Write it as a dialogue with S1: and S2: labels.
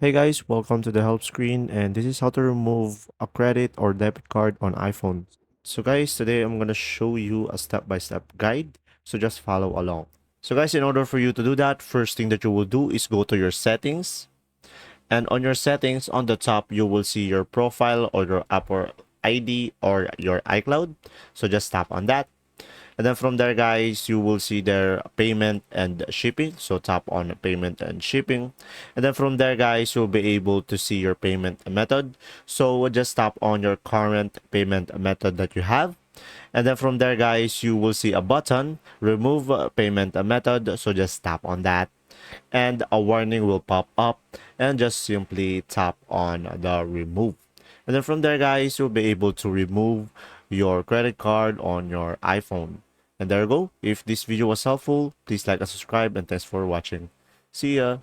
S1: Hey guys, welcome to the help screen, and this is how to remove a credit or debit card on iPhone. So guys, today I'm gonna show you a step-by-step guide, so just follow along. So guys, in order for you to do that, first thing that you will do is go to your settings, and on your settings on the top you will see your profile or your Apple ID or your iCloud. So just tap on that. And then from there, guys, you will see their payment and shipping. So tap on payment and shipping. And then from there, guys, you'll be able to see your payment method. So just tap on your current payment method that you have. And then from there, guys, you will see a button, remove payment method. So just tap on that. And a warning will pop up. And just simply tap on the remove. And then from there, guys, you'll be able to remove your credit card on your iPhone. And there you go. If this video was helpful, please like and subscribe, and thanks for watching. See ya.